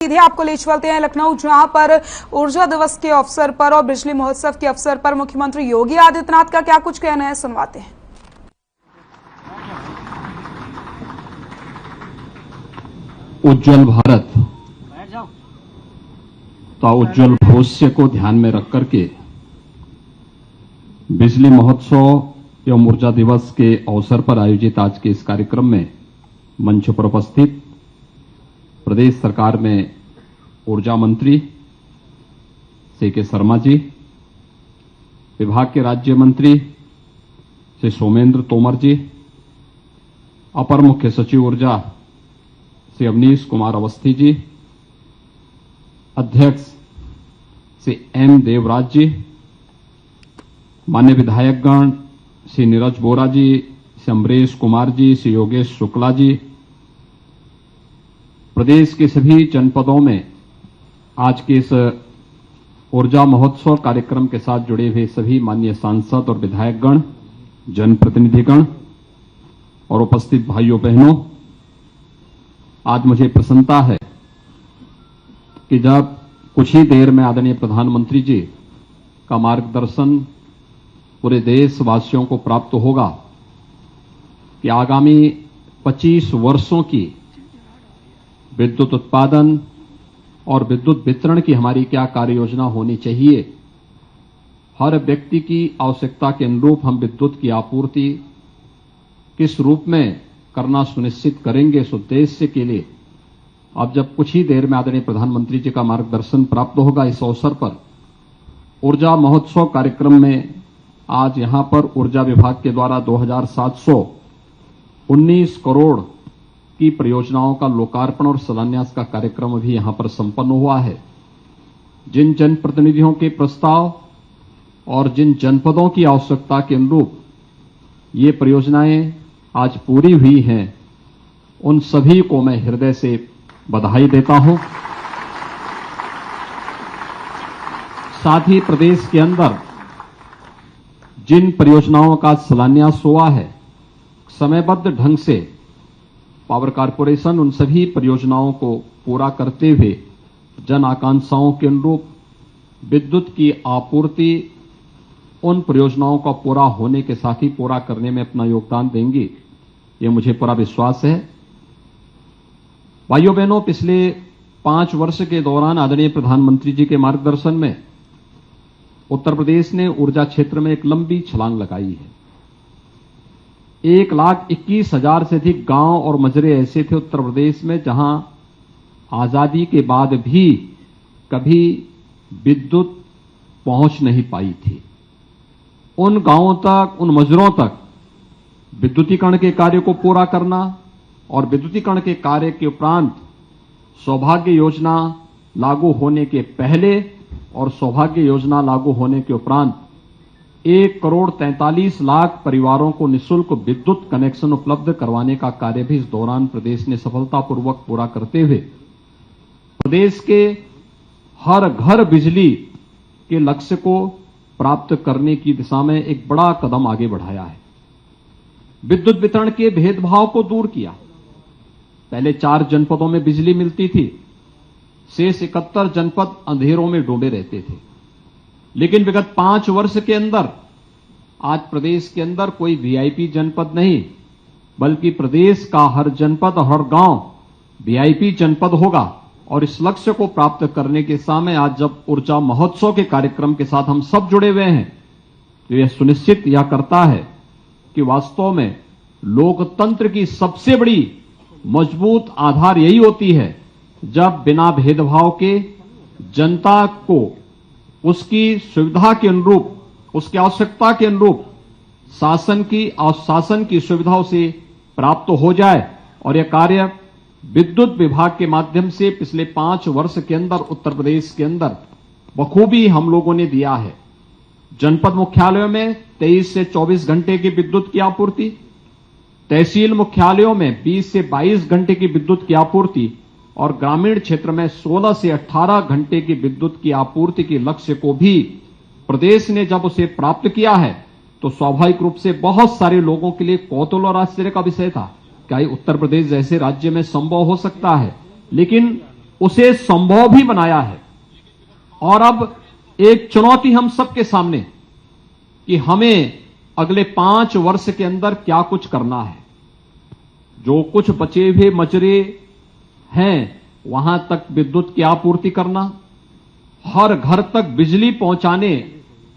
सीधे आपको ले चलते हैं लखनऊ, जहां पर ऊर्जा दिवस के अवसर पर और बिजली महोत्सव के अवसर पर मुख्यमंत्री योगी आदित्यनाथ का क्या कुछ कहना है, सुनवाते हैं। उज्जवल भारत तो उज्जवल भविष्य को ध्यान में रख करके बिजली महोत्सव एवं ऊर्जा दिवस के अवसर पर आयोजित आज के इस कार्यक्रम में मंच पर उपस्थित प्रदेश सरकार में ऊर्जा मंत्री श्री के शर्मा जी, विभाग के राज्य मंत्री श्री सोमेंद्र तोमर जी, अपर मुख्य सचिव ऊर्जा श्री अवनीश कुमार अवस्थी जी, अध्यक्ष श्री एम देवराज जी, मान्य विधायकगण श्री नीरज बोरा जी, श्री अमरेश कुमार जी, श्री योगेश शुक्ला जी, प्रदेश के सभी जनपदों में आज के इस ऊर्जा महोत्सव कार्यक्रम के साथ जुड़े हुए सभी माननीय सांसद और विधायकगण, जनप्रतिनिधिगण और उपस्थित भाइयों बहनों, आज मुझे प्रसन्नता है कि जब कुछ ही देर में आदरणीय प्रधानमंत्री जी का मार्गदर्शन पूरे देशवासियों को प्राप्त होगा कि आगामी 25 वर्षों की विद्युत उत्पादन और विद्युत वितरण की हमारी क्या कार्य योजना होनी चाहिए। हर व्यक्ति की आवश्यकता के अनुरूप हम विद्युत की आपूर्ति किस रूप में करना सुनिश्चित करेंगे, इस उद्देश्य के लिए अब जब कुछ ही देर में आदरणीय प्रधानमंत्री जी का मार्गदर्शन प्राप्त होगा, इस अवसर पर ऊर्जा महोत्सव कार्यक्रम में आज यहां पर ऊर्जा विभाग के द्वारा 2719 करोड़ की परियोजनाओं का लोकार्पण और शिलान्यास का कार्यक्रम भी यहां पर संपन्न हुआ है। जिन जनप्रतिनिधियों के प्रस्ताव और जिन जनपदों की आवश्यकता के अनुरूप ये परियोजनाएं आज पूरी हुई हैं, उन सभी को मैं हृदय से बधाई देता हूं। साथ ही प्रदेश के अंदर जिन परियोजनाओं का शिलान्यास हुआ है, समयबद्ध ढंग से पावर कारपोरेशन उन सभी परियोजनाओं को पूरा करते हुए जन आकांक्षाओं के अनुरूप विद्युत की आपूर्ति उन परियोजनाओं का पूरा होने के साथ ही पूरा करने में अपना योगदान देंगी, ये मुझे पूरा विश्वास है। भाइयों बहनों, पिछले 5 वर्ष के दौरान आदरणीय प्रधानमंत्री जी के मार्गदर्शन में उत्तर प्रदेश ने ऊर्जा क्षेत्र में एक लंबी छलांग लगाई है। 1,21,000 से अधिक गांव और मजरे ऐसे थे उत्तर प्रदेश में जहां आजादी के बाद भी कभी विद्युत पहुंच नहीं पाई थी। उन गांवों तक, उन मजरों तक विद्युतीकरण के कार्य को पूरा करना और विद्युतीकरण के कार्य के उपरांत सौभाग्य योजना लागू होने के पहले और सौभाग्य योजना लागू होने के उपरांत 1,43,00,000 परिवारों को निःशुल्क विद्युत कनेक्शन उपलब्ध करवाने का कार्य भी इस दौरान प्रदेश ने सफलतापूर्वक पूरा करते हुए प्रदेश के हर घर बिजली के लक्ष्य को प्राप्त करने की दिशा में एक बड़ा कदम आगे बढ़ाया है। विद्युत वितरण के भेदभाव को दूर किया। पहले 4 जनपदों में बिजली मिलती थी, शेष 71 जनपद अंधेरों में डूबे रहते थे। लेकिन विगत 5 वर्ष के अंदर आज प्रदेश के अंदर कोई वीआईपी जनपद नहीं, बल्कि प्रदेश का हर जनपद, हर गांव वीआईपी जनपद होगा। और इस लक्ष्य को प्राप्त करने के सामने आज जब ऊर्जा महोत्सव के कार्यक्रम के साथ हम सब जुड़े हुए हैं, तो यह सुनिश्चित यह करता है कि वास्तव में लोकतंत्र की सबसे बड़ी मजबूत आधार यही होती है जब बिना भेदभाव के जनता को उसकी सुविधा के अनुरूप, उसकी आवश्यकता के अनुरूप शासन की सुविधाओं से प्राप्त हो जाए। और यह कार्य विद्युत विभाग के माध्यम से पिछले 5 वर्ष के अंदर उत्तर प्रदेश के अंदर बखूबी हम लोगों ने दिया है। जनपद मुख्यालयों में 23 से 24 घंटे की विद्युत की आपूर्ति, तहसील मुख्यालयों में 20 से 22 घंटे की विद्युत की आपूर्ति और ग्रामीण क्षेत्र में 16 से 18 घंटे की विद्युत की आपूर्ति के लक्ष्य को भी प्रदेश ने जब उसे प्राप्त किया है, तो स्वाभाविक रूप से बहुत सारे लोगों के लिए कौतूहल और आश्चर्य का विषय था। क्या उत्तर प्रदेश जैसे राज्य में संभव हो सकता है? लेकिन उसे संभव भी बनाया है। और अब एक चुनौती हम सबके सामने कि हमें अगले 5 वर्ष के अंदर क्या कुछ करना है। जो कुछ बचे हुए मजरे हैं वहां तक विद्युत की आपूर्ति करना, हर घर तक बिजली पहुंचाने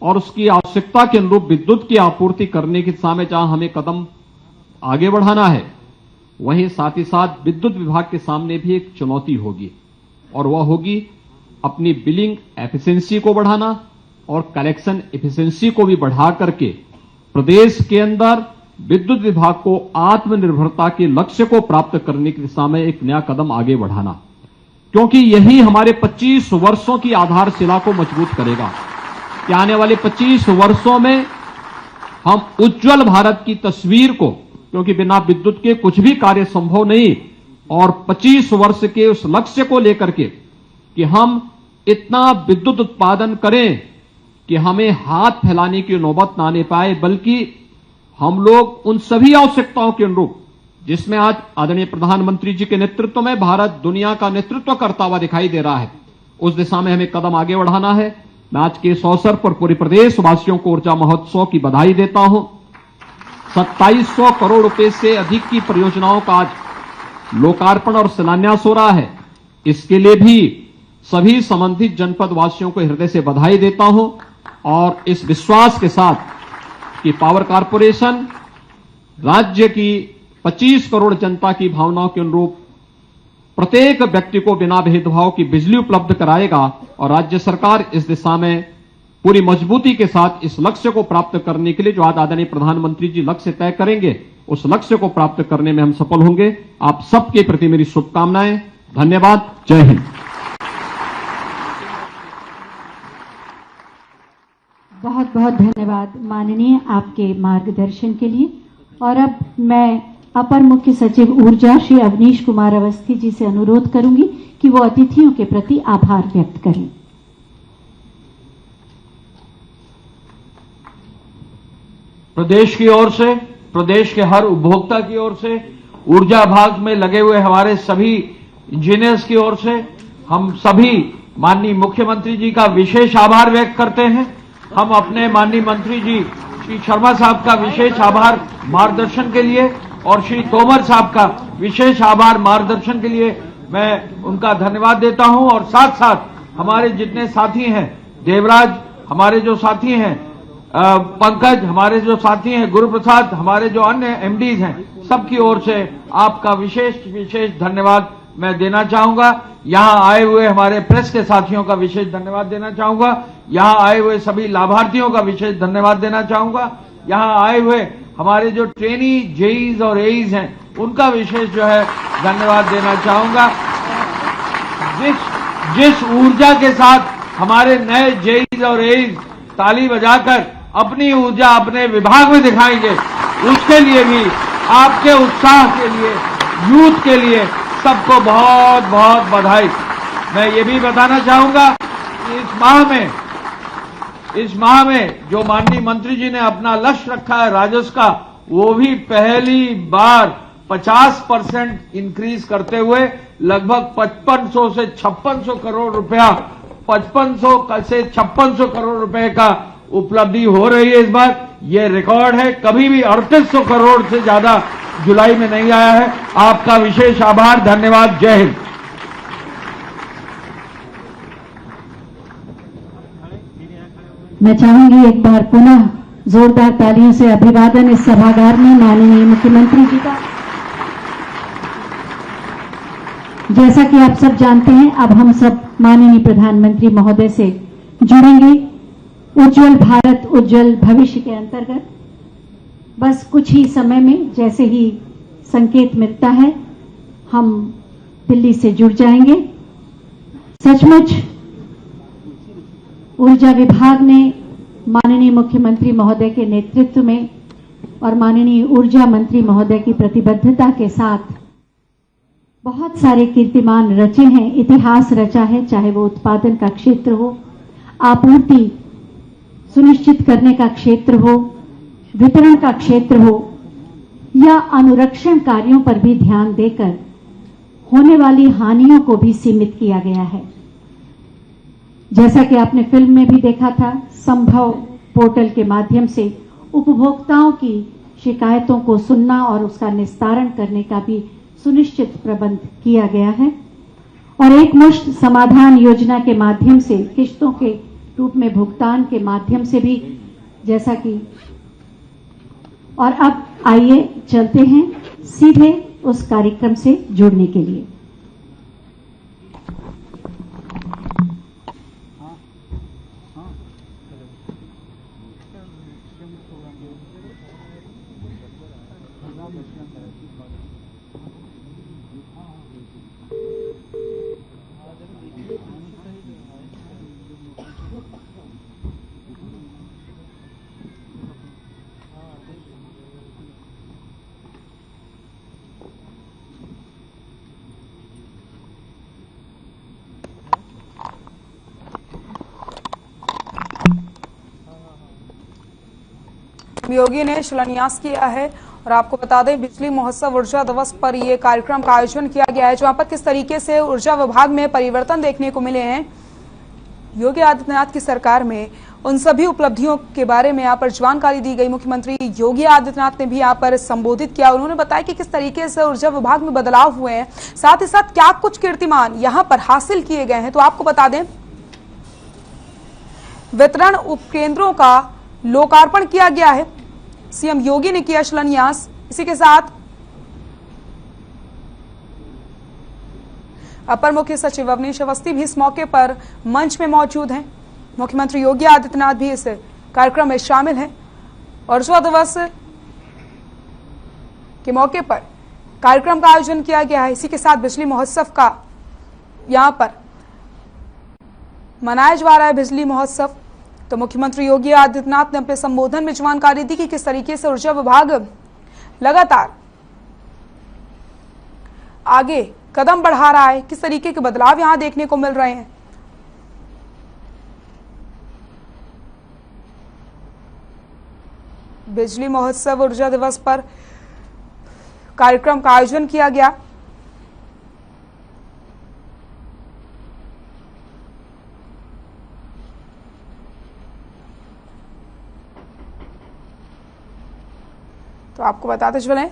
और उसकी आवश्यकता के अनुरूप विद्युत की आपूर्ति करने की दिशा में जहां हमें कदम आगे बढ़ाना है, वहीं साथ ही साथ विद्युत विभाग के सामने भी एक चुनौती होगी और वह होगी अपनी बिलिंग एफिशिएंसी को बढ़ाना और कलेक्शन एफिशिएंसी को भी बढ़ा करके प्रदेश के अंदर विद्युत विभाग को आत्मनिर्भरता के लक्ष्य को प्राप्त करने की दिशा में एक नया कदम आगे बढ़ाना, क्योंकि यही हमारे 25 वर्षों की आधारशिला को मजबूत करेगा कि आने वाले 25 वर्षों में हम उज्जवल भारत की तस्वीर को, क्योंकि बिना विद्युत के कुछ भी कार्य संभव नहीं, और 25 वर्ष के उस लक्ष्य को लेकर के कि हम इतना विद्युत उत्पादन करें कि हमें हाथ फैलाने की नौबत ना आने पाए, बल्कि हम लोग उन सभी आवश्यकताओं के अनुरूप जिसमें आज आदरणीय प्रधानमंत्री जी के नेतृत्व में भारत दुनिया का नेतृत्व करता हुआ दिखाई दे रहा है, उस दिशा में हमें कदम आगे बढ़ाना है। मैं आज के इस अवसर पर पूरे प्रदेशवासियों को ऊर्जा महोत्सव की बधाई देता हूं। 2700 करोड़ रुपए से अधिक की परियोजनाओं का आज लोकार्पण और शिलान्यास हो रहा है। इसके लिए भी सभी संबंधित जनपद वासियों को हृदय से बधाई देता हूं और इस विश्वास के साथ कि पावर कॉर्पोरेशन राज्य की 25 करोड़ जनता की भावनाओं के अनुरूप प्रत्येक व्यक्ति को बिना भेदभाव की बिजली उपलब्ध कराएगा और राज्य सरकार इस दिशा में पूरी मजबूती के साथ इस लक्ष्य को प्राप्त करने के लिए जो आज आदरणीय प्रधानमंत्री जी लक्ष्य तय करेंगे, उस लक्ष्य को प्राप्त करने में हम सफल होंगे। आप सबके प्रति मेरी शुभकामनाएं। धन्यवाद। जय हिंद। बहुत बहुत धन्यवाद माननीय आपके मार्गदर्शन के लिए। और अब मैं अपर मुख्य सचिव ऊर्जा श्री अवनीश कुमार अवस्थी जी से अनुरोध करूंगी कि वो अतिथियों के प्रति आभार व्यक्त करें। प्रदेश की ओर से, प्रदेश के हर उपभोक्ता की ओर से, ऊर्जा विभाग में लगे हुए हमारे सभी इंजीनियर्स की ओर से हम सभी माननीय मुख्यमंत्री जी का विशेष आभार व्यक्त करते हैं। हम अपने माननीय मंत्री जी श्री शर्मा साहब का विशेष आभार मार्गदर्शन के लिए और श्री तोमर साहब का विशेष आभार मार्गदर्शन के लिए मैं उनका धन्यवाद देता हूं। और साथ साथ हमारे जितने साथी हैं, देवराज हमारे जो साथी हैं, पंकज हमारे जो साथी हैं, गुरु प्रसाद हमारे जो अन्य एमडीज हैं, सबकी ओर से आपका विशेष धन्यवाद मैं देना चाहूंगा। यहां आए हुए हमारे प्रेस के साथियों का विशेष धन्यवाद देना चाहूंगा। यहां आए हुए सभी लाभार्थियों का विशेष धन्यवाद देना चाहूंगा। यहां आए हुए हमारे जो ट्रेनी जेईज और एईज हैं, उनका विशेष जो है धन्यवाद देना चाहूंगा। जिस ऊर्जा के साथ हमारे नए जेईज और एईज ताली बजाकर अपनी ऊर्जा अपने विभाग में दिखाएंगे, उसके लिए भी आपके उत्साह के लिए, यूथ के लिए सबको बहुत बहुत बधाई। मैं ये भी बताना चाहूंगा कि इस माह में जो माननीय मंत्री जी ने अपना लक्ष्य रखा है राजस्व का, वो भी पहली बार 50% इंक्रीज करते हुए लगभग 5500 से 5600 करोड़ रुपया, 5500 से 5600 करोड़ रुपए का उपलब्धि हो रही है इस बार। ये रिकॉर्ड है, कभी भी 3800 करोड़ से ज्यादा जुलाई में नहीं आया है। आपका विशेष आभार, धन्यवाद। जय हिंद। मैं चाहूंगी एक बार पुनः जोरदार तालियों से अभिवादन इस सभागार में माननीय मुख्यमंत्री जी का। जैसा कि आप सब जानते हैं, अब हम सब माननीय प्रधानमंत्री महोदय से जुड़ेंगे उज्जवल भारत उज्जवल भविष्य के अंतर्गत। बस कुछ ही समय में जैसे ही संकेत मिलता है, हम दिल्ली से जुड़ जाएंगे। सचमुच ऊर्जा विभाग ने माननीय मुख्यमंत्री महोदय के नेतृत्व में और माननीय ऊर्जा मंत्री महोदय की प्रतिबद्धता के साथ बहुत सारे कीर्तिमान रचे हैं, इतिहास रचा है, चाहे वो उत्पादन का क्षेत्र हो, आपूर्ति सुनिश्चित करने का क्षेत्र हो, वितरण का क्षेत्र हो, या अनुरक्षण कार्यों पर भी ध्यान देकर होने वाली हानियों को भी सीमित किया गया है। जैसा कि आपने फिल्म में भी देखा था, संभव पोर्टल के माध्यम से उपभोक्ताओं की शिकायतों को सुनना और उसका निस्तारण करने का भी सुनिश्चित प्रबंध किया गया है। और एक मुश्त समाधान योजना के माध्यम से किस्तों के रूप में भुगतान के माध्यम से भी, जैसा कि, और अब आइए चलते हैं सीधे उस कार्यक्रम से जुड़ने के लिए। योगी ने शिलान्यास किया है और आपको बता दें, बिजली महोत्सव ऊर्जा दिवस पर यह कार्यक्रम का आयोजन किया गया है, जहां पर किस तरीके से ऊर्जा विभाग में परिवर्तन देखने को मिले हैं। योगी आदित्यनाथ की सरकार में उन सभी उपलब्धियों के बारे में यहाँ पर जानकारी दी गई। मुख्यमंत्री योगी आदित्यनाथ ने भी यहाँ पर संबोधित किया। उन्होंने बताया कि किस तरीके से ऊर्जा विभाग में बदलाव हुए हैं, साथ ही साथ क्या कुछ कीर्तिमान यहाँ पर हासिल किए गए हैं। तो आपको बता दें, वितरण उपकेंद्रों का लोकार्पण किया गया है, सीएम योगी ने किया शिलान्यास। इसी के साथ अपर मुख्य सचिव अवनीश अवस्थी भी इस मौके पर मंच में मौजूद हैं। मुख्यमंत्री योगी आदित्यनाथ भी इस कार्यक्रम में शामिल हैं। ऊर्जा दिवस के मौके पर कार्यक्रम का आयोजन किया गया है। इसी के साथ बिजली महोत्सव का यहां पर मनाया जा रहा है बिजली महोत्सव। तो मुख्यमंत्री योगी आदित्यनाथ ने अपने संबोधन में जानकारी दी कि किस तरीके से ऊर्जा विभाग लगातार आगे कदम बढ़ा रहा है, किस तरीके के बदलाव यहां देखने को मिल रहे हैं। बिजली महोत्सव ऊर्जा दिवस पर कार्यक्रम का आयोजन किया गया। तो आपको बताते चलें,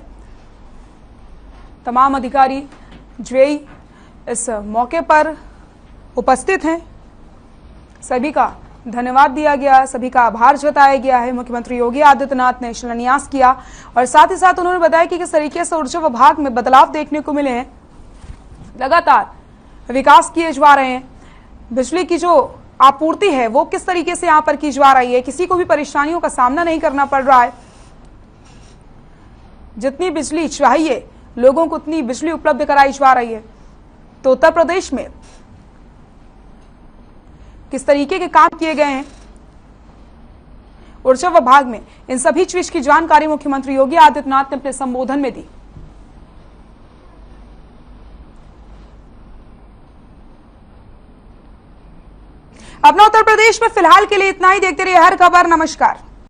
तमाम अधिकारी जेई इस मौके पर उपस्थित हैं। सभी का धन्यवाद दिया गया, सभी का आभार जताया गया है। मुख्यमंत्री योगी आदित्यनाथ ने शिलान्यास किया और साथ ही साथ उन्होंने बताया कि किस तरीके से ऊर्जा विभाग में बदलाव देखने को मिले हैं, लगातार विकास किए जा रहे हैं। बिजली की जो आपूर्ति है वो किस तरीके से यहां पर की जा रही है, किसी को भी परेशानियों का सामना नहीं करना पड़ रहा है। जितनी बिजली चाहिए लोगों को उतनी बिजली उपलब्ध कराई जा रही है। तो उत्तर प्रदेश में किस तरीके के काम किए गए हैं ऊर्जा विभाग में, इन सभी चीज की जानकारी मुख्यमंत्री योगी आदित्यनाथ ने अपने संबोधन में दी। अपना उत्तर प्रदेश में फिलहाल के लिए इतना ही। देखते रहिए हर खबर। नमस्कार।